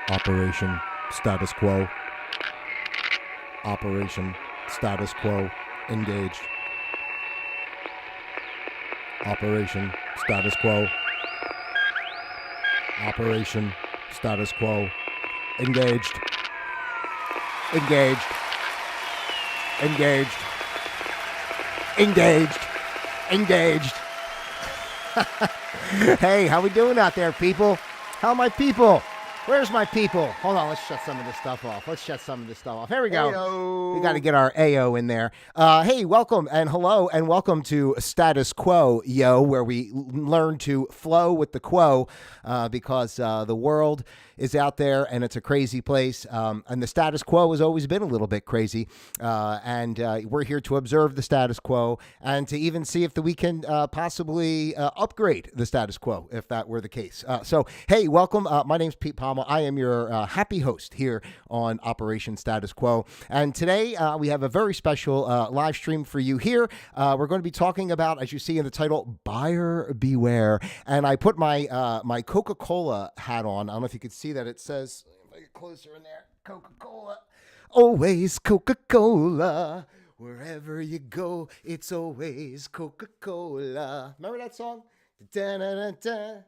Operation Status Quo. Operation Status Quo engaged. Operation Status Quo. Operation Status Quo engaged. Engaged. Engaged. Engaged. Engaged. Hey, how we doing out there, people? How are my people? Where's my people? Hold on, let's shut some of this stuff off. Here we go. Ayo. We got to get our AO in there. Hey, welcome and hello and welcome to Status Quo, where we learn to flow with the quo because the world is out there and it's a crazy place. And the status quo has always been a little bit crazy. And we're here to observe the status quo and to even see if we can possibly upgrade the status quo, if that were the case. So, hey, welcome. My name's Pete Palmer. I am your happy host here on Operation Status Quo. And today we have a very special live stream for you here. We're going to be talking about, as you see in the title, buyer beware. And I put my my Coca-Cola hat on. I don't know if you could see that. It says, if I get closer in there, Coca-Cola. Always Coca-Cola. Wherever you go, it's always Coca-Cola. Remember that song? Da-da-da-da.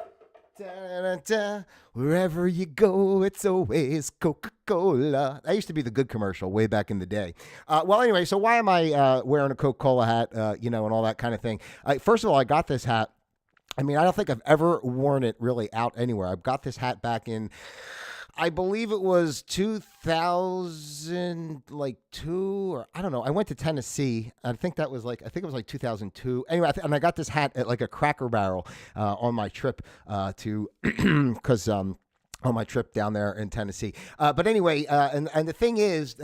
Da-da-da-da. Wherever you go, it's always Coca-Cola. That used to be the good commercial way back in the day. Well, anyway, so why am I wearing a Coca-Cola hat, and all that kind of thing? First of all, I got this hat. I mean, I don't think I've ever worn it really out anywhere. I've got this hat back in, I believe it was 2002, or I don't know. I went to Tennessee. I think it was like 2002. Anyway, and I got this hat at like a Cracker Barrel on my trip because on my trip down there in Tennessee. But anyway, and the thing is,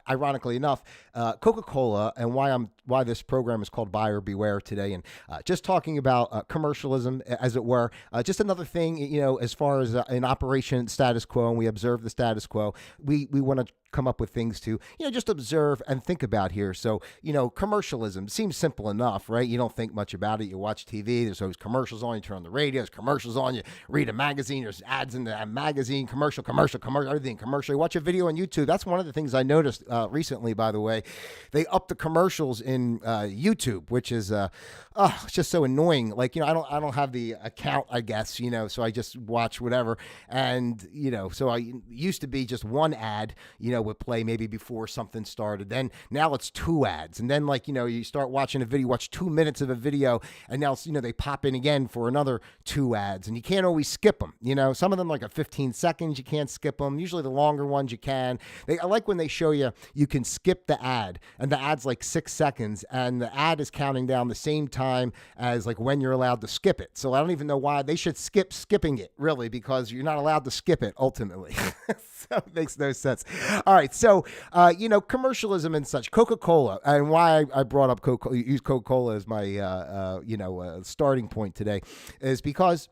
ironically enough, Coca-Cola and why this program is called Buyer Beware today, and just talking about commercialism, as it were, just another thing, as far as in Operation Status Quo, and we observe the status quo, we want to come up with things to, just observe and think about here. So, commercialism seems simple enough, right? You don't think much about it. You watch TV, there's always commercials on, you turn on the radio, there's commercials on, you read a magazine, there's ads in the magazine, commercial, everything commercial. You watch a video on YouTube. That's one of the things I noticed recently, by the way. They upped the commercials in YouTube, which is it's just so annoying. Like, I don't have the account, I guess, so I just watch whatever. And, so I used to be just one ad, would play maybe before something started. Then now it's two ads. And then you start watching a video, watch 2 minutes of a video, and now, they pop in again for another two ads, and you can't always skip them. Some of them like a 15 seconds, you can't skip them. Usually the longer ones you can. I like when they show you can skip the ad, and the ad's like 6 seconds, and the ad is counting down the same time as like when you're allowed to skip it. So I don't even know why they should skip skipping it, really, because you're not allowed to skip it ultimately. So it makes no sense. All right, so commercialism and such, Coca-Cola, and why I brought up use Coca-Cola as my starting point today is because,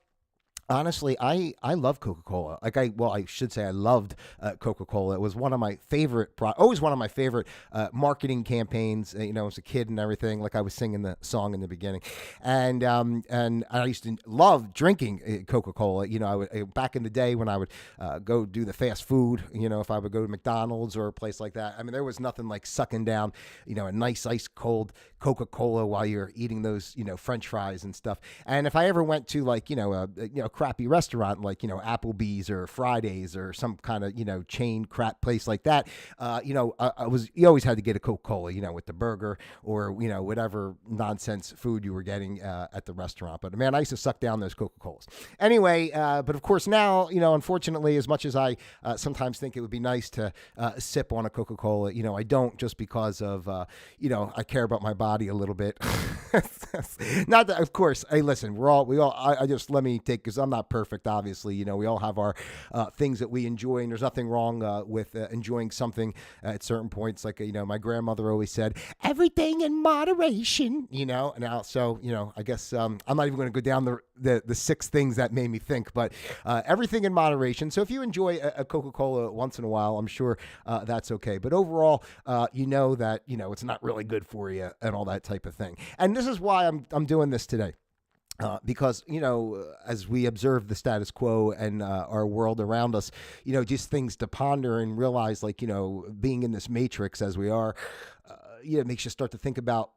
honestly, I love Coca-Cola. I should say I loved Coca-Cola. It was one of my favorite, always one of my favorite marketing campaigns, as a kid and everything, like I was singing the song in the beginning. And I used to love drinking Coca-Cola. I would, back in the day when I would go do the fast food, if I would go to McDonald's or a place like that, I mean, there was nothing like sucking down, a nice ice cold Coca-Cola while you're eating those, French fries and stuff. And if I ever went to like, a crappy restaurant like, Applebee's or Fridays or some kind of, chain crap place like that, you always had to get a Coca-Cola, with the burger or, whatever nonsense food you were getting at the restaurant. But man, I used to suck down those Coca-Colas. Anyway, but of course now, unfortunately, as much as I sometimes think it would be nice to sip on a Coca-Cola, I don't, just because of, I care about my body a little bit. Not that, of course, hey, listen, I just, let me take, because I'm not perfect, obviously. We all have our things that we enjoy, and there's nothing wrong with enjoying something at certain points. Like, my grandmother always said, everything in moderation, Now, so, I guess I'm not even going to go down the 6 things that made me think, but everything in moderation. So if you enjoy a Coca-Cola once in a while, I'm sure that's okay. But overall, that, it's not really good for you and all that type of thing. And this is why I'm doing this today. because, as we observe the status quo and our world around us, just things to ponder and realize, like, being in this matrix as we are, it makes you start to think about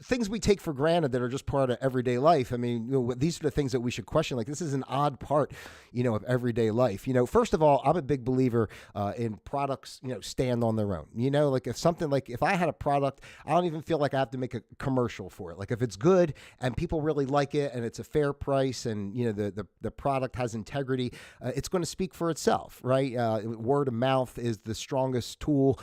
things we take for granted that are just part of everyday life. I mean, these are the things that we should question. Like, this is an odd part, of everyday life. First of all, I'm a big believer in products, stand on their own. Like if I had a product, I don't even feel like I have to make a commercial for it. Like if it's good and people really like it and it's a fair price and, the product has integrity, it's going to speak for itself, right? Word of mouth is the strongest tool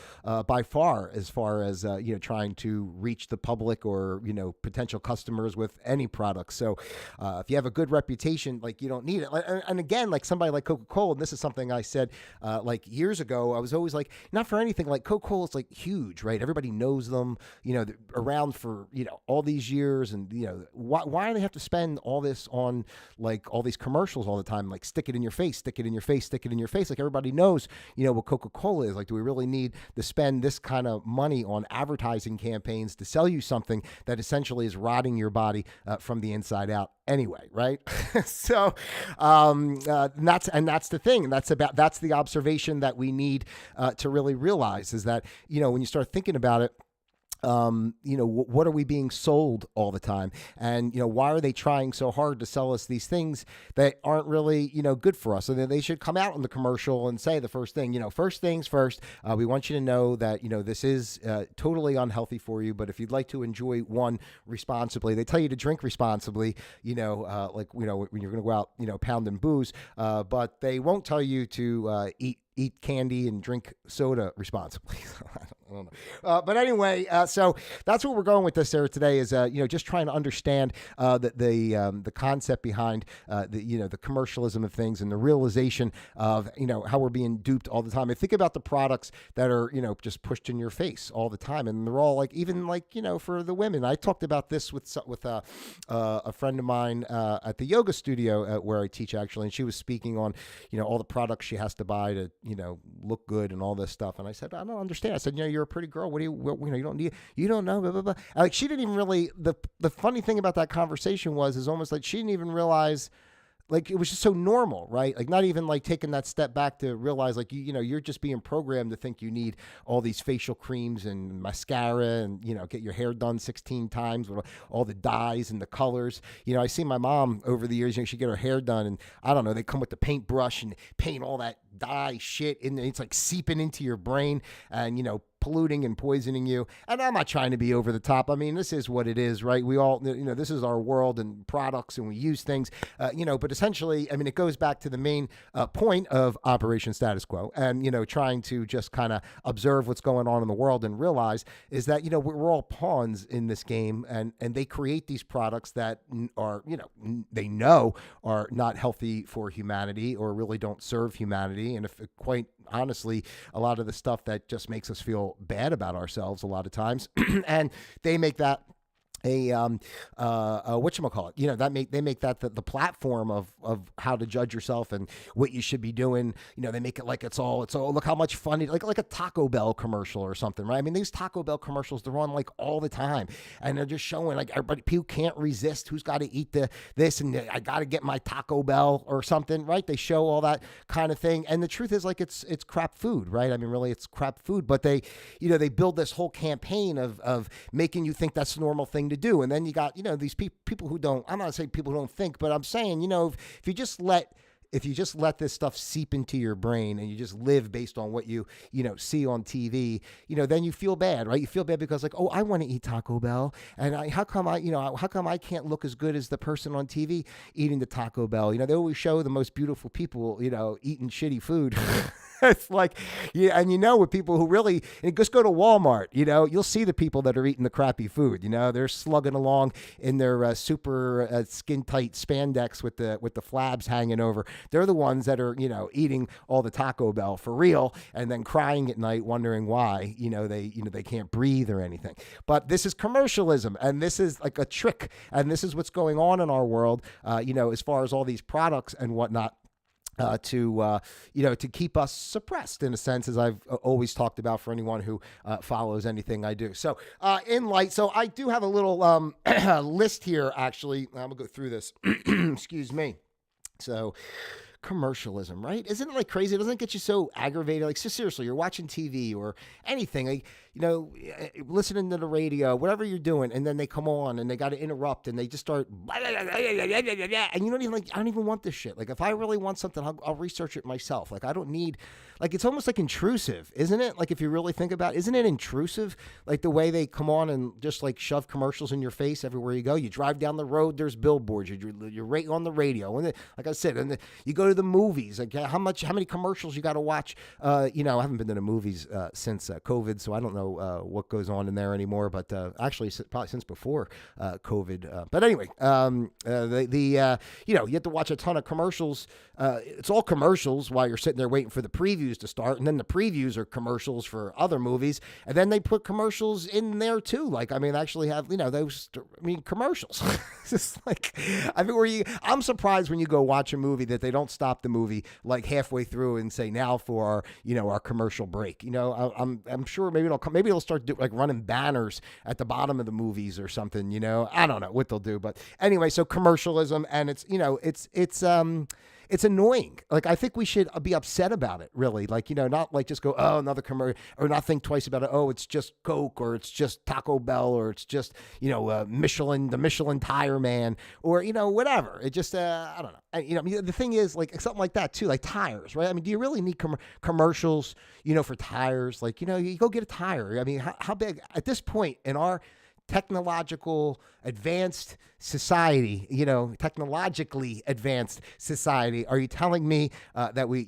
by far as trying to reach the public or, potential customers with any product. So if you have a good reputation, like you don't need it. And again, like somebody like Coca-Cola, and this is something I said like years ago, I was always like, not for anything, like Coca-Cola is like huge, right? Everybody knows them, they're around for, all these years. And, why do they have to spend all this on like all these commercials all the time? Like stick it in your face, stick it in your face, stick it in your face. Like everybody knows, what Coca-Cola is. Like, do we really need to spend this kind of money on advertising campaigns to sell you something that essentially is rotting your body from the inside out anyway, right? So that's the thing. That's the observation that we need to really realize is that, when you start thinking about it, what are we being sold all the time? And, why are they trying so hard to sell us these things that aren't really, good for us? So then they should come out in the commercial and say the first thing, first things first, we want you to know that, this is totally unhealthy for you. But if you'd like to enjoy one responsibly, they tell you to drink responsibly, when you're going to go out, pounding booze, but they won't tell you to eat candy and drink soda responsibly. I don't know. But anyway, so that's what we're going with this there today is, just trying to understand the concept behind the commercialism of things and the realization of, how we're being duped all the time. And think about the products that are, just pushed in your face all the time. And they're all like, even like, for the women. I talked about this with a friend of mine at the yoga studio where I teach actually. And she was speaking on, all the products she has to buy to, look good and all this stuff. And I said, I don't understand. I said, you're a pretty girl. You don't need, you don't know, blah, blah, blah. Like she didn't even really, the funny thing about that conversation is almost like she didn't even realize, like it was just so normal, right? Like not even like taking that step back to realize like, you're just being programmed to think you need all these facial creams and mascara and, get your hair done 16 times with all the dyes and the colors. I see my mom over the years, she'd get her hair done and I don't know, they come with the paintbrush and paint all that dye shit in there. It's like seeping into your brain and, polluting and poisoning you. And I'm not trying to be over the top. I mean, this is what it is, right? We all, this is our world and products and we use things, but essentially, I mean, it goes back to the main point of Operation Status Quo and, trying to just kind of observe what's going on in the world and realize is that, we're all pawns in this game and they create these products that are, they know are not healthy for humanity or really don't serve humanity. And if quite honestly, a lot of the stuff that just makes us feel bad about ourselves a lot of times, and they make that whatchamacallit, they make that the platform of how to judge yourself and what you should be doing. They make it like it's all look how much fun like a Taco Bell commercial or something, right? I mean, these Taco Bell commercials, they're on like all the time and they're just showing like everybody, people can't resist who's got to eat this and I got to get my Taco Bell or something, right? They show all that kind of thing. And the truth is like, it's crap food, right? I mean, really it's crap food, but they build this whole campaign of making you think that's the normal thing to do. And then you got, these people who don't, I'm not saying people who don't think, but I'm saying, if you just let this stuff seep into your brain and you just live based on what you see on TV, then you feel bad, right? You feel bad because like, oh, I want to eat Taco Bell. And how come I can't look as good as the person on TV eating the Taco Bell? They always show the most beautiful people, eating shitty food. It's like, yeah, and with people who really, and just go to Walmart, you'll see the people that are eating the crappy food. They're slugging along in their super skin tight spandex with the flabs hanging over. They're the ones that are, eating all the Taco Bell for real, and then crying at night, wondering why, they can't breathe or anything. But this is commercialism, and this is like a trick, and this is what's going on in our world, as far as all these products and whatnot. to keep us suppressed in a sense, as I've always talked about for anyone who follows anything I do. So so I do have a little list here. Actually, I'm gonna go through this. Excuse me. So, commercialism, right? Isn't it like crazy? Doesn't it get you so aggravated? Like, so seriously, you're watching TV or anything, like, listening to the radio, whatever you're doing, and then they come on and they got to interrupt and they just start, and you don't even I don't even want this shit. Like, if I really want something, I'll research it myself. Like, I don't need, like, it's almost like intrusive, isn't it? Like, if you really think about it, isn't it intrusive? Like, the way they come on and just like shove commercials in your face everywhere you go. You drive down the road, there's billboards. You're right on the radio, and like I said, and you go to the movies. Like, how many commercials you got to watch? I haven't been to the movies since COVID, so I don't know what goes on in there anymore. But actually, probably since before COVID. But anyway, you have to watch a ton of commercials. It's all commercials while you're sitting there waiting for the previews to start, and then the previews are commercials for other movies, and then they put commercials in there too. Like, actually have those. Commercials. It's just like, I'm surprised when you go watch a movie that they don't stop the movie like halfway through and say, now for our commercial break. I'm sure maybe they'll start running banners at the bottom of the movies or something. I don't know what they'll do, but anyway, so commercialism, and it's annoying. Like, I think we should be upset about it, really. Like, not like just go, oh, another commercial, or not think twice about it. Oh, it's just Coke, or it's just Taco Bell, or it's just, Michelin, the Michelin Tire Man, or, whatever. It just, I don't know. And, the thing is, like, something like that too, like tires, right? Do you really need commercials, for tires? Like, you go get a tire. How big at this point in our technologically advanced society, are you telling me that we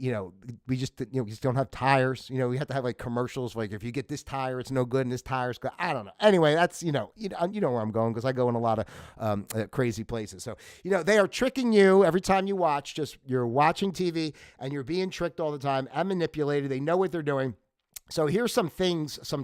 just don't have tires? We have to have like commercials, like, if you get this tire, it's no good, and this tire's good. I don't know. Anyway, that's you know where I'm going, because I go in a lot of crazy places. So they are tricking you every time you watch. Just, you're watching TV and you're being tricked all the time and manipulated. They know what they're doing. So here's some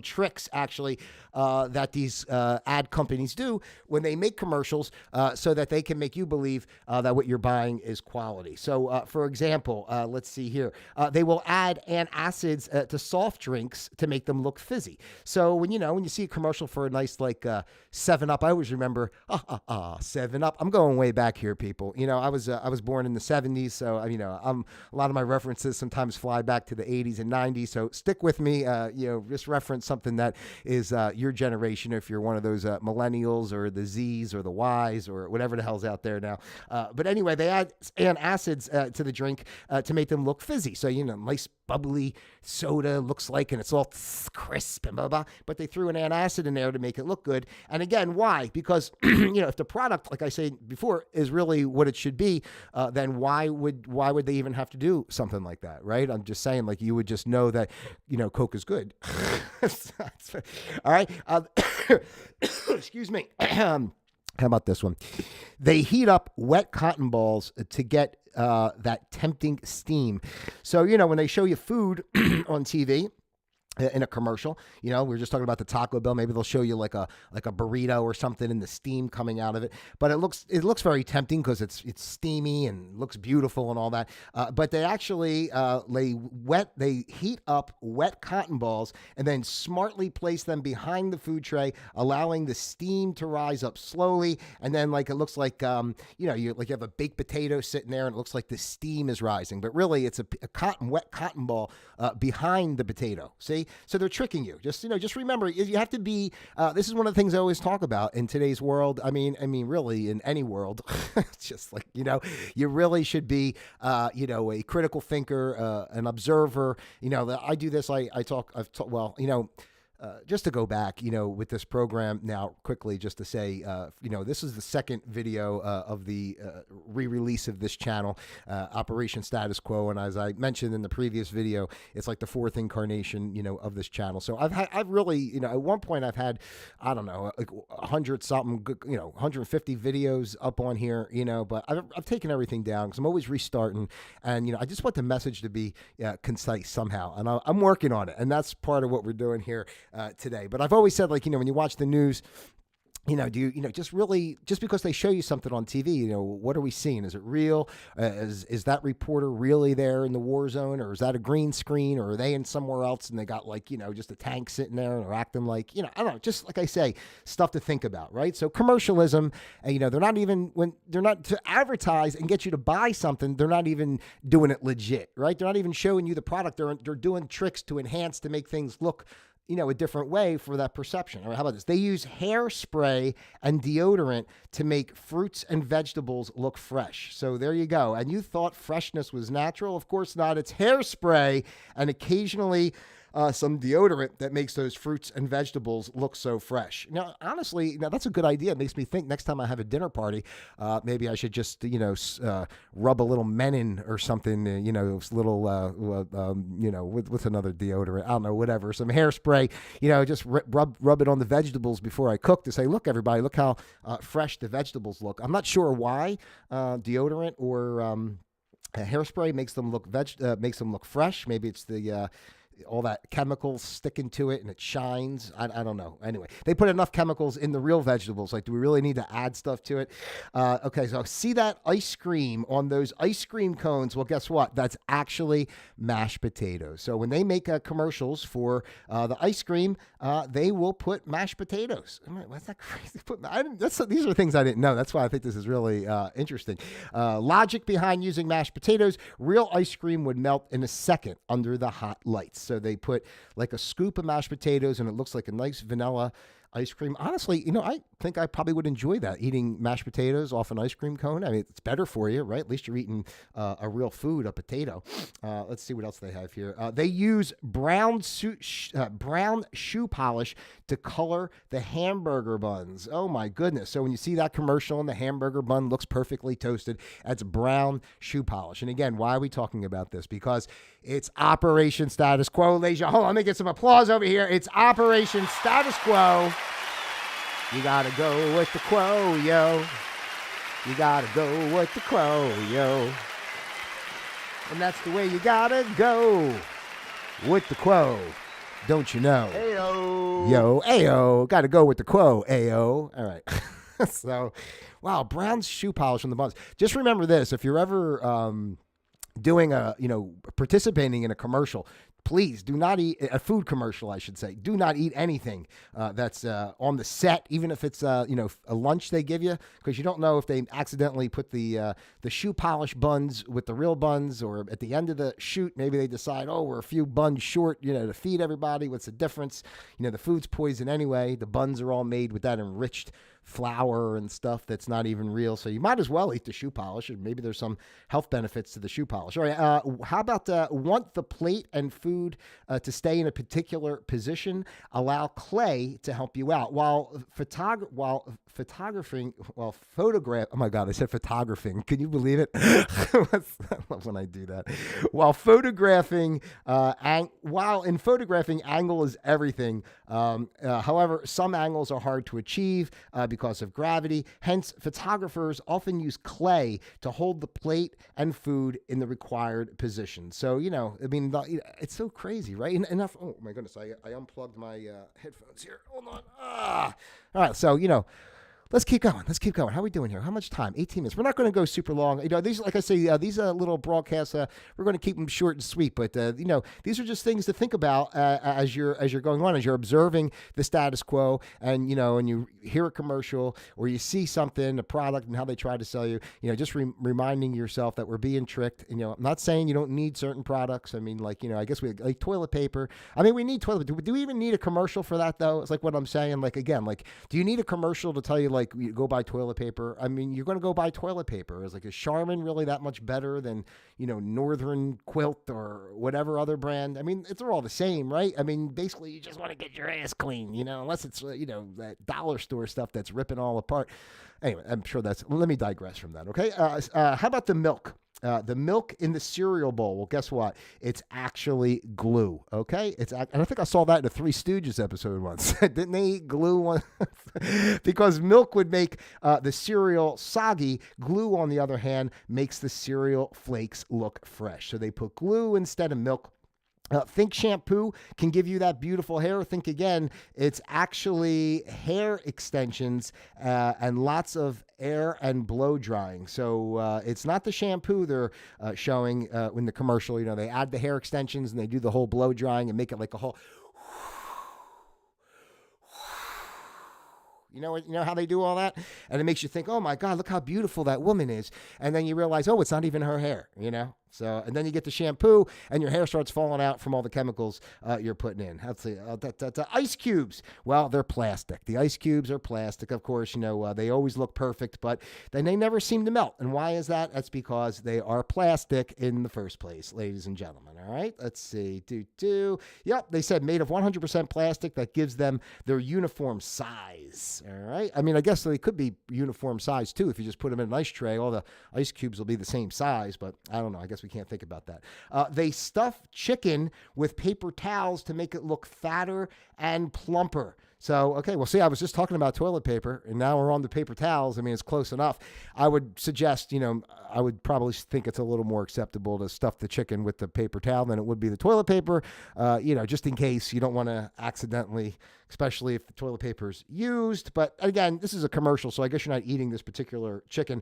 tricks, actually, that these ad companies do when they make commercials so that they can make you believe that what you're buying is quality. So, for example, let's see here. They will add antacids to soft drinks to make them look fizzy. So when you see a commercial for a nice, like, 7-Up, I always remember, 7-Up. I'm going way back here, people. I was born in the 70s, so, a lot of my references sometimes fly back to the 80s and 90s, so stick with me. Just reference something that is your generation, if you're one of those millennials or the Zs or the Ys or whatever the hell's out there now. But anyway, they add acids to the drink to make them look fizzy. So, nice bubbly soda looks like, and it's all crisp and blah, blah, but they threw an antacid in there to make it look good. And again, why? Because, if the product, like I said before, is really what it should be, then why would they even have to do something like that, right? I'm just saying, like, you would just know that, Coke is good. All right. Excuse me. How about this one? They heat up wet cotton balls to get that tempting steam. So, when they show you food on TV, in a commercial, we were just talking about the Taco Bell. Maybe they'll show you like a burrito or something, and the steam coming out of it. But it looks very tempting because it's steamy and looks beautiful and all that. But they actually they heat up wet cotton balls and then smartly place them behind the food tray, allowing the steam to rise up slowly. And then, like, it looks like you have a baked potato sitting there, and it looks like the steam is rising, but really it's a wet cotton ball behind the potato. See? So they're tricking you. Just remember, you have to be, this is one of the things I always talk about in today's world. I mean, really in any world, it's just like, you really should be, a critical thinker, an observer. I do this. Just to go back, with this program now quickly, just to say, this is the second video of the re-release of this channel, Operation Status Quo. And as I mentioned in the previous video, it's like the fourth incarnation, of this channel. So I've really, at one point I've had, I don't know, like 100 something, 150 videos up on here, but I've taken everything down because I'm always restarting. And, I just want the message to be concise somehow. And I'm working on it. And that's part of what we're doing here today. But I've always said, like, when you watch the news, Do you, just really, just because they show you something on TV, what are we seeing? Is it real? Is that reporter really there in the war zone, or is that a green screen, or are they in somewhere else and they got like, just a tank sitting there and they're acting like, I don't know, just like I say, stuff to think about, right? So commercialism, they're not even, when they're not to advertise and get you to buy something, they're not even doing it legit, right? They're not even showing you the product. They're doing tricks to enhance, to make things look a different way for that perception. Or how about this? They use hairspray and deodorant to make fruits and vegetables look fresh. So there you go. And you thought freshness was natural? Of course not. It's hairspray and occasionally some deodorant that makes those fruits and vegetables look so fresh. Now, honestly, that's a good idea. It makes me think next time I have a dinner party, maybe I should just, rub a little Menin or something, little, what's another deodorant? I don't know, whatever. Some hairspray, just rub it on the vegetables before I cook to say, look, everybody, look how fresh the vegetables look. I'm not sure why deodorant or hairspray makes them look fresh. Maybe it's the all that chemicals sticking to it and it shines. I don't know. Anyway, they put enough chemicals in the real vegetables. Like, do we really need to add stuff to it? Okay, so see that ice cream on those ice cream cones? Well, guess what? That's actually mashed potatoes. So when they make commercials for the ice cream, they will put mashed potatoes. What's that crazy? These are things I didn't know. That's why I think this is really interesting. Logic behind using mashed potatoes: real ice cream would melt in a second under the hot lights. So they put like a scoop of mashed potatoes and it looks like a nice vanilla ice cream. Honestly, I think I probably would enjoy that, eating mashed potatoes off an ice cream cone. I mean, it's better for you, right? At least you're eating a real food, a potato. Let's see what else they have here. They use brown shoe polish to color the hamburger buns. Oh my goodness. So when you see that commercial and the hamburger bun looks perfectly toasted, that's brown shoe polish. And again, why are we talking about this? Because it's Operation Status Quo, ladies. Hold on, let me get some applause over here. It's Operation Status Quo. You gotta go with the quo, yo. You gotta go with the quo, yo. And that's the way you gotta go with the quo. Don't you know? Ayo. Yo, ayo. Gotta go with the quo, ayo. All right. So, wow, brown shoe polish on the buns. Just remember this: if you're ever participating in a commercial, please do not eat a food commercial. I should say, do not eat anything that's on the set, even if it's a lunch they give you, because you don't know if they accidentally put the shoe polish buns with the real buns, or at the end of the shoot, maybe they decide, oh, we're a few buns short, to feed everybody. What's the difference? The food's poison anyway. The buns are all made with that enriched flour and stuff that's not even real. So you might as well eat the shoe polish, or maybe there's some health benefits to the shoe polish. All right. How about want the plate and food to stay in a particular position? Allow clay to help you out while photographing. Oh my God, I said photographing. Can you believe it? I love when I do that. While in photographing, angle is everything. However, some angles are hard to achieve because of gravity. Hence, photographers often use clay to hold the plate and food in the required position. So, it's so crazy, right? Enough. Oh my goodness, I unplugged my headphones here. Hold on. All right, so, let's keep going. How are we doing here? How much time? 18 minutes. We're not going to go super long. These, like I say, these little broadcasts, we're going to keep them short and sweet. But these are just things to think about as you're going on, as you're observing the status quo, and and you hear a commercial or you see something, a product, and how they try to sell you. Just reminding yourself that we're being tricked. I'm not saying you don't need certain products. I mean, I guess we like toilet paper. I mean, we need toilet. Do we even need a commercial for that though? It's like what I'm saying. Like again, do you need a commercial to tell you you go buy toilet paper? I mean, you're going to go buy toilet paper. Is Charmin really that much better than, Northern Quilt or whatever other brand? I mean, they're all the same, right? I mean, basically you just want to get your ass clean, unless it's, that dollar store stuff that's ripping all apart. Anyway, I'm sure let me digress from that. Okay. How about the milk? The milk in the cereal bowl. Well, guess what? It's actually glue. Okay, and I think I saw that in a Three Stooges episode once. Didn't they eat glue one? Because milk would make the cereal soggy. Glue, on the other hand, makes the cereal flakes look fresh. So they put glue instead of milk. Think shampoo can give you that beautiful hair. Think again, it's actually hair extensions and lots of air and blow drying. So it's not the shampoo they're showing in the commercial. You know, they add the hair extensions and they do the whole blow drying and make it like a whole. You know how they do all that? And it makes you think, oh my God, look how beautiful that woman is. And then you realize, oh, it's not even her hair, you know? So, and then you get the shampoo and your hair starts falling out from all the chemicals you're putting in. Let's see, ice cubes. Well, they're plastic. The ice cubes are plastic, of course. You know, they always look perfect, but then they never seem to melt. And why is that? That's because they are plastic in the first place, ladies and gentlemen. All right, let's see. Yep, they said made of 100% plastic that gives them their uniform size. All right. I mean, I guess they could be uniform size too. If you just put them in an ice tray, all the ice cubes will be the same size, but I don't know. I guess we can't think about that. They stuff chicken with paper towels to make it look fatter and plumper. So, okay, well, see, I was just talking about toilet paper, and now we're on the paper towels. I mean, it's close enough. I would suggest, you know, I would probably think it's a little more acceptable to stuff the chicken with the paper towel than it would be the toilet paper, you know, just in case you don't want to accidentally, especially if the toilet paper is used. But again, this is a commercial, so I guess you're not eating this particular chicken.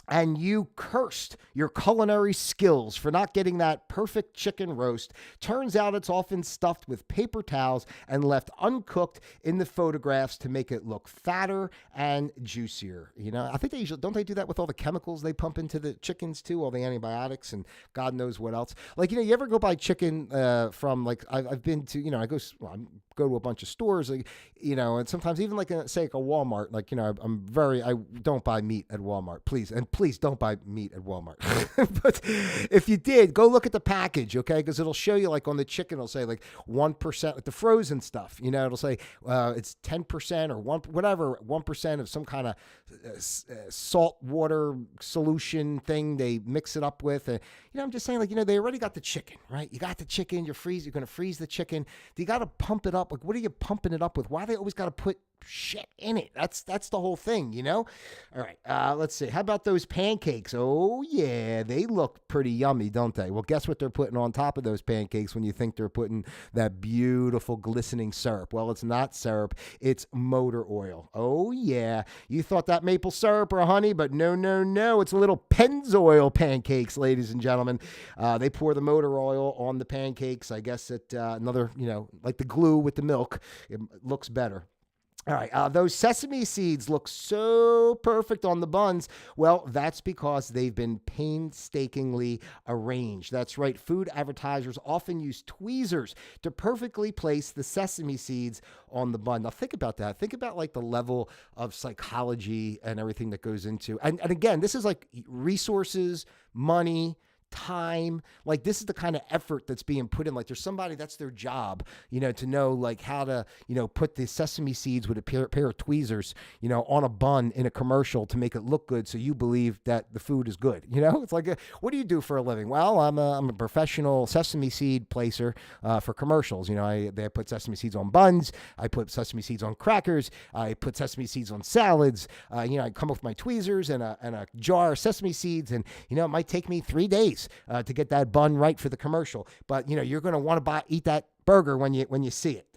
And you cursed your culinary skills for not getting that perfect chicken roast. Turns out it's often stuffed with paper towels and left uncooked in the photographs to make it look fatter and juicier. You know, I think they usually, don't they do that with all the chemicals they pump into the chickens too, all the antibiotics and God knows what else. Like, you know, you ever go buy chicken from, like, I've been to, you know, I go to a bunch of stores, like, you know, and sometimes even like say like a Walmart, like, you know, I don't buy meat at Walmart, please don't buy meat at Walmart. But if you did, go look at the package, okay? Because it'll show you, like, on the chicken, it'll say like 1%, like the frozen stuff, you know, it'll say it's 10% or 1% of some kind of salt water solution thing they mix it up with. You know, I'm just saying, like, you know, they already got the chicken, right? You got the chicken, you're going to freeze the chicken. You got to pump it up. Like, what are you pumping it up with? Why they always got to put shit in it? That's the whole thing, you know? All right, let's see. How about those pancakes? Oh, yeah, they look pretty yummy, don't they? Well, guess what they're putting on top of those pancakes when you think they're putting that beautiful glistening syrup? Well, it's not syrup. It's motor oil. Oh, yeah. You thought that maple syrup or honey, but no. It's little Pennzoil pancakes, ladies and gentlemen. They pour the motor oil on the pancakes. I guess it another, you know, like the glue with the milk. It looks better. All right, those sesame seeds look so perfect on the buns. Well, that's because they've been painstakingly arranged. That's right. Food advertisers often use tweezers to perfectly place the sesame seeds on the bun. Now, think about that. Think about, like, the level of psychology and everything that goes into. And again, this is like resources, money, time. Like, this is the kind of effort that's being put in. Like, there's somebody that's their job, you know, to know, like, how to, you know, put the sesame seeds with a pair of tweezers, you know, on a bun in a commercial to make it look good, so you believe that the food is good. You know, it's like, what do you do for a living? Well, I'm a professional sesame seed placer for commercials. You know, they put sesame seeds on buns. I put sesame seeds on crackers. I put sesame seeds on salads. You know, I come up with my tweezers and a jar of sesame seeds, and, you know, it might take me 3 days to get that bun right for the commercial. But, you know, you're going to want to eat that burger when you see it.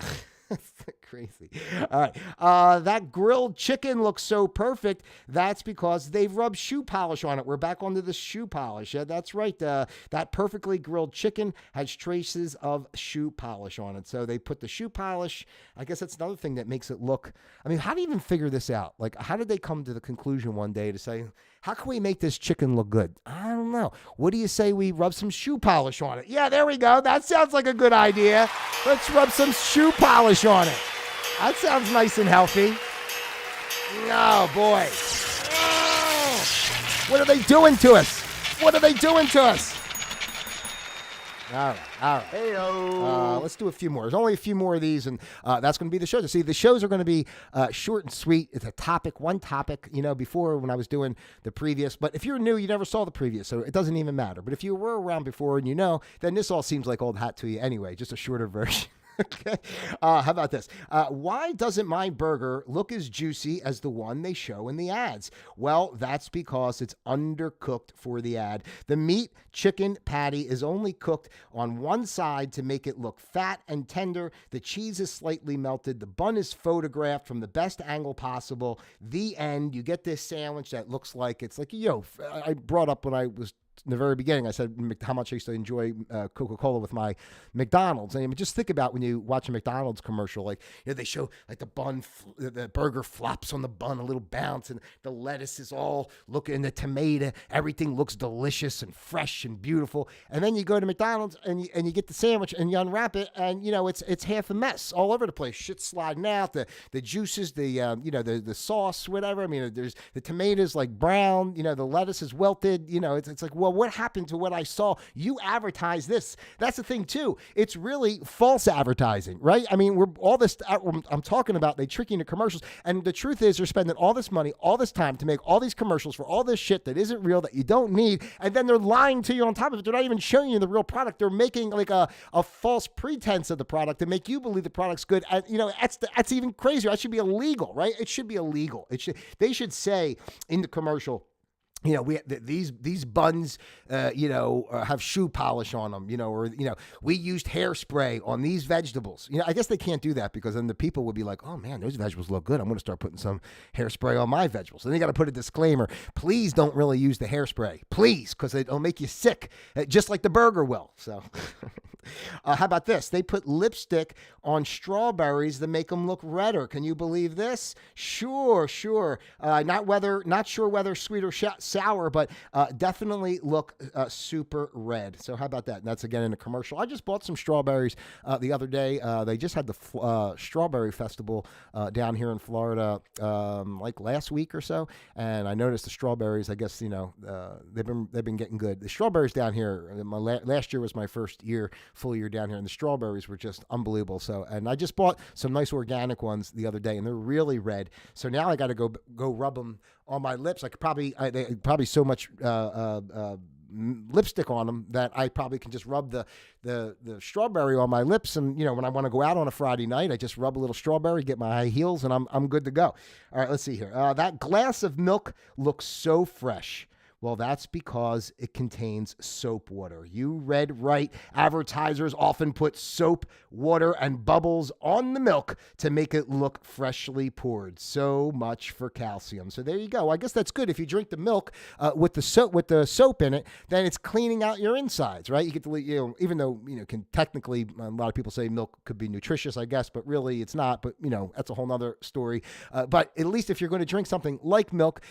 Crazy. All right. That grilled chicken looks so perfect. That's because they've rubbed shoe polish on it. We're back onto the shoe polish. Yeah, that's right. That perfectly grilled chicken has traces of shoe polish on it. So they put the shoe polish. I guess that's another thing that makes it look. I mean, how do you even figure this out? Like, how did they come to the conclusion one day to say, how can we make this chicken look good? I don't know. What do you say we rub some shoe polish on it? Yeah, there we go. That sounds like a good idea. Let's rub some shoe polish on it. That sounds nice and healthy. Oh, boy. Oh, what are they doing to us? What are they doing to us? All right. Hey-o. Let's do a few more. There's only a few more of these, and that's going to be the show. See, the shows are going to be short and sweet. It's a topic, one topic, you know, before when I was doing the previous. But if you're new, you never saw the previous, so it doesn't even matter. But if you were around before and you know, then this all seems like old hat to you anyway, just a shorter version. Okay. How about this? Why doesn't my burger look as juicy as the one they show in the ads? Well, that's because it's undercooked for the ad. The meat chicken patty is only cooked on one side to make it look fat and tender. The cheese is slightly melted. The bun is photographed from the best angle possible. The end. You get this sandwich that looks like it's like, I brought up when I was in the very beginning, I said how much I used to enjoy Coca-Cola with my McDonald's. And I mean, just think about when you watch a McDonald's commercial, like, they show like the bun, the burger flops on the bun, a little bounce, and the lettuce is all looking, the tomato, everything looks delicious and fresh and beautiful. And then you go to McDonald's and you get the sandwich and you unwrap it, and it's half a mess all over the place. Shit's sliding out, the juices, the sauce, whatever. I mean, there's the tomatoes like brown, the lettuce is wilted. It's like, well, what happened to what I saw? You advertise this. That's the thing too. It's really false advertising, right? I mean, I'm talking about, they trick you into commercials. And the truth is, they're spending all this money, all this time to make all these commercials for all this shit that isn't real, that you don't need. And then they're lying to you on top of it. They're not even showing you the real product. They're making like a false pretense of the product to make you believe the product's good. And, that's even crazier. That should be illegal, right? It should be illegal. They should say in the commercial, these buns, have shoe polish on them, we used hairspray on these vegetables. I guess they can't do that because then the people would be like, oh man, those vegetables look good. I'm going to start putting some hairspray on my vegetables. And they got to put a disclaimer. Please don't really use the hairspray. Please, because it'll make you sick, just like the burger will. So how about this? They put lipstick on strawberries to make them look redder. Can you believe this? Sure. Not sure whether sweet or sour, but definitely look super red. So how about that? And that's again in a commercial. I just bought some strawberries the other day. They just had the strawberry festival down here in Florida like last week or so, and I noticed the strawberries. I guess they've been getting good. The strawberries down here. Last year was my first full year down here, and the strawberries were just unbelievable. So, and I just bought some nice organic ones the other day, and they're really red. So now I got to go rub them on my lips. They probably so much lipstick on them that I probably can just rub the strawberry on my lips, and when I want to go out on a Friday night, I just rub a little strawberry, get my high heels, and I'm good to go. All right, let's see here. That glass of milk looks so fresh. Well, that's because it contains soap water. You read right. Advertisers often put soap, water, and bubbles on the milk to make it look freshly poured. So much for calcium. So there you go. I guess that's good. If you drink the milk with the soap in it, then it's cleaning out your insides, right? You get to, even though can technically, a lot of people say milk could be nutritious, I guess, but really it's not. But that's a whole nother story. But at least if you're going to drink something like milk,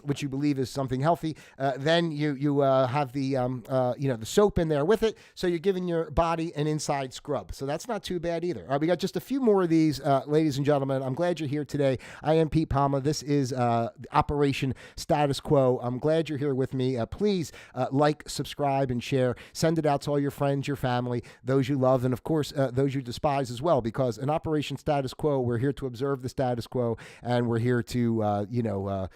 which you believe is something healthy, then you have the soap in there with it, so you're giving your body an inside scrub. So that's not too bad either. All right, we got just a few more of these, ladies and gentlemen. I'm glad you're here today. I am Pete Palma. This is Operation Status Quo. I'm glad you're here with me. Please like, subscribe, and share. Send it out to all your friends, your family, those you love, and of course those you despise as well. Because in Operation Status Quo, we're here to observe the status quo, and we're here to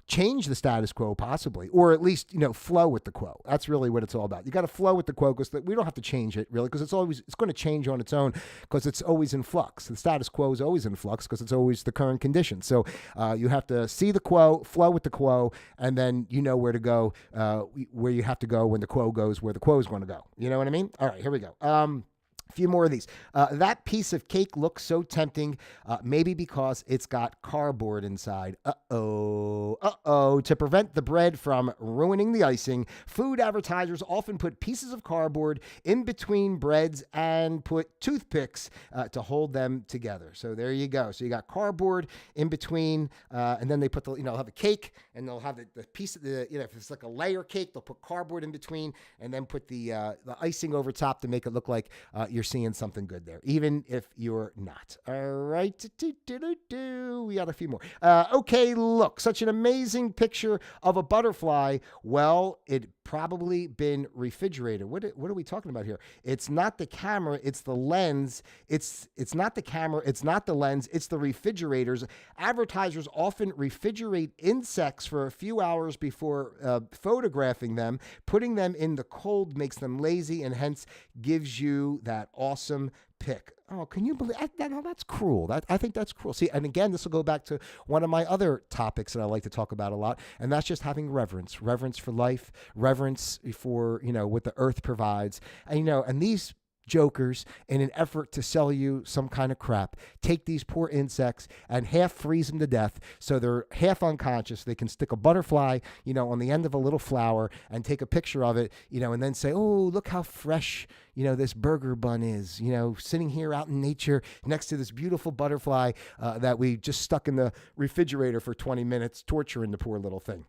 change the status quo possibly, or at least, flow with the quo. That's really what it's all about. You got to flow with the quo because we don't have to change it really, because it's going to change on its own because it's always in flux. The status quo is always in flux because it's always the current condition. So you have to see the quo, flow with the quo, and then where to go, where you have to go when the quo goes where the quo is going to go. You know what I mean? All right, here we go. A few more of these. That piece of cake looks so tempting, maybe because it's got cardboard inside. Uh-oh. To prevent the bread from ruining the icing, food advertisers often put pieces of cardboard in between breads and put toothpicks to hold them together. So there you go. So you got cardboard in between, and then they put they'll have a cake, and they'll have the piece of if it's like a layer cake, they'll put cardboard in between, and then put the icing over top to make it look like you're seeing something good there, even if you're not. All right. We got a few more. Okay, look, such an amazing picture of a butterfly. Well, it probably been refrigerated. What are we talking about here? It's not the camera, it's the lens. It's not the camera, it's not the lens, it's the refrigerators. Advertisers often refrigerate insects for a few hours before photographing them. Putting them in the cold makes them lazy and hence gives you that awesome pic. Oh, can you believe that? No, that's cruel. I think that's cruel. See, and again, this will go back to one of my other topics that I like to talk about a lot, and that's just having reverence for life, reverence for what the earth provides, and and these jokers, in an effort to sell you some kind of crap, take these poor insects and half freeze them to death so they're half unconscious. They can stick a butterfly, on the end of a little flower and take a picture of it, and then say, oh, look how fresh, this burger bun is, sitting here out in nature next to this beautiful butterfly that we just stuck in the refrigerator for 20 minutes, torturing the poor little thing.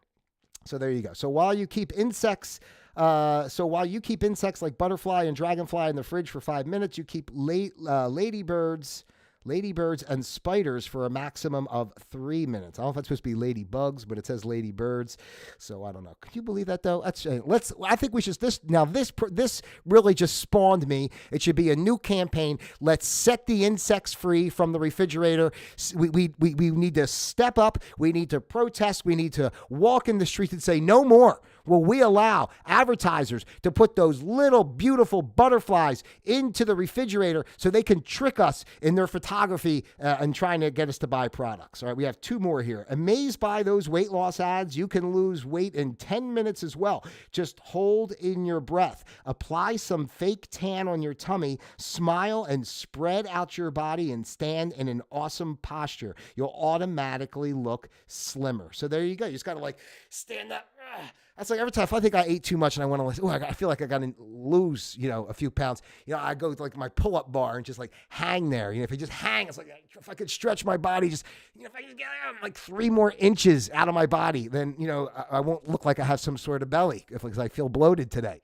So there you go. So while you keep insects like butterfly and dragonfly in the fridge for 5 minutes, you keep ladybirds and spiders for a maximum of 3 minutes. I don't know if it's supposed to be ladybugs, but it says ladybirds. So I don't know. Can you believe that though? I think we should, this really just spawned me. It should be a new campaign. Let's set the insects free from the refrigerator. We need to step up. We need to protest. We need to walk in the streets and say no more. Will we allow advertisers to put those little beautiful butterflies into the refrigerator so they can trick us in their photography and trying to get us to buy products? All right, we have 2 more here. Amazed by those weight loss ads? You can lose weight in 10 minutes as well. Just hold in your breath. Apply some fake tan on your tummy, smile, and spread out your body and stand in an awesome posture. You'll automatically look slimmer. So there you go. You just got to stand up. That's like every time I think I ate too much and I want to I feel like I got to lose, a few pounds. I go to my pull-up bar and just hang there. If I just hang, it's like if I could stretch my body, just if I just get 3 more inches out of my body, then I won't look like I have some sort of belly because I feel bloated today.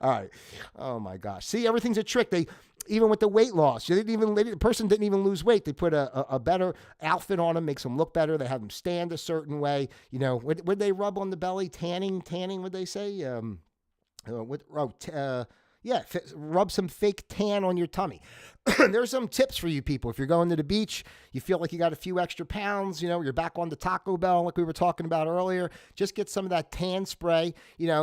All right. Oh my gosh. See, everything's a trick. Even with the weight loss, the person didn't even lose weight. They put a better outfit on them, makes them look better. They have them stand a certain way. Would they rub on the belly? Tanning, would they say? Rub some fake tan on your tummy. There's some tips for you people. If you're going to the beach, you feel like you got a few extra pounds, you're back on the Taco Bell like we were talking about earlier, just get some of that tan spray,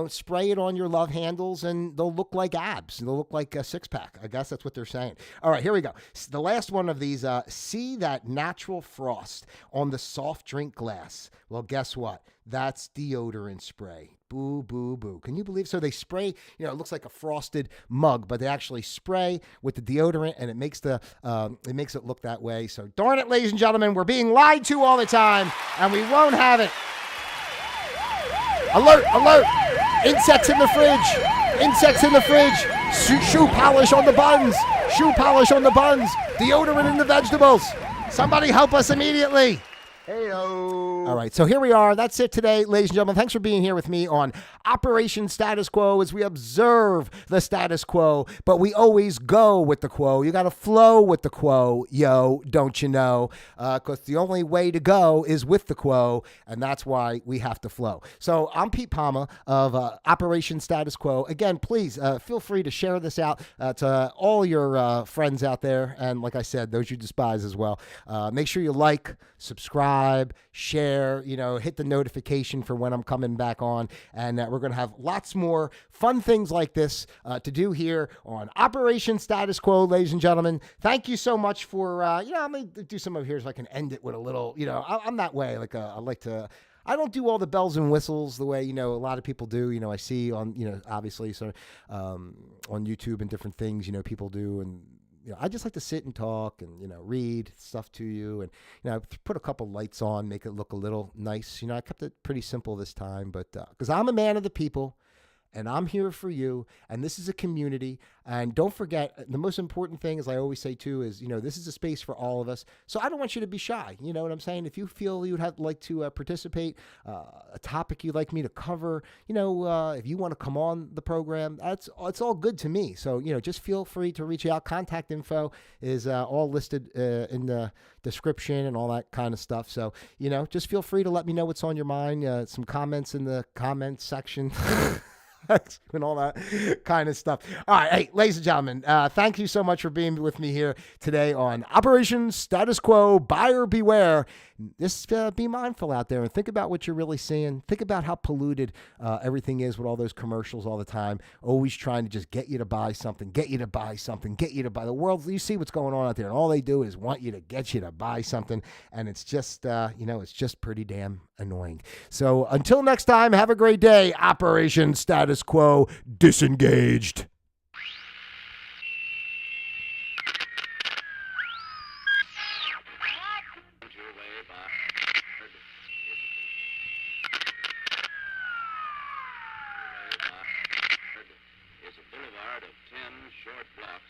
spray it on your love handles and they'll look like abs. They'll look like a 6-pack. I guess that's what they're saying. All right, here we go. The last one of these, see that natural frost on the soft drink glass. Well, guess what? That's deodorant spray. Boo, boo, boo. Can you believe? So they spray, it looks like a frosted mug, but they actually spray with the deodorant and it makes it look that way. So darn it, ladies and gentlemen, we're being lied to all the time and we won't have it. Alert, alert. Insects in the fridge. Insects in the fridge. Shoe polish on the buns. Shoe polish on the buns. Deodorant in the vegetables. Somebody help us immediately. Hey-o. All right, so here we are. That's it today, ladies and gentlemen. Thanks for being here with me on Operation Status Quo as we observe the status quo, but we always go with the quo. You got to flow with the quo, don't you know? Because the only way to go is with the quo, and that's why we have to flow. So I'm Pete Palma of Operation Status Quo. Again, please feel free to share this out to all your friends out there, and like I said, those you despise as well. Make sure you like, subscribe, share, hit the notification for when I'm coming back on. And we're going to have lots more fun things like this to do here on Operation Status Quo, ladies and gentlemen. Thank you so much for, I'm going to do some of here so I can end it with a little, I'm that way. I like to, I don't do all the bells and whistles the way, a lot of people do. I see on, obviously, so on YouTube and different things, people do. And, I just like to sit and talk and, read stuff to you and, put a couple lights on, make it look a little nice. I kept it pretty simple this time, but because I'm a man of the people and I'm here for you, and this is a community. And don't forget, the most important thing, as I always say too, is, this is a space for all of us. So I don't want you to be shy. You know what I'm saying? If you feel you'd like to participate, a topic you'd like me to cover, if you want to come on the program, it's all good to me. So, just feel free to reach out. Contact info is all listed in the description and all that kind of stuff. So, just feel free to let me know what's on your mind. Some comments in the comments section. and all that kind of stuff. All right, hey, ladies and gentlemen, thank you so much for being with me here today on Operation Status Quo, Buyer Beware. Just be mindful out there and think about what you're really seeing. Think about how polluted everything is with all those commercials all the time, always trying to just get you to buy something, get you to buy something, get you to buy. The world, you see what's going on out there, and all they do is want you to get you to buy something, and it's just, it's just pretty damn annoying. So until next time, have a great day. Operation Status Quo disengaged. Is a boulevard of 10 short blocks.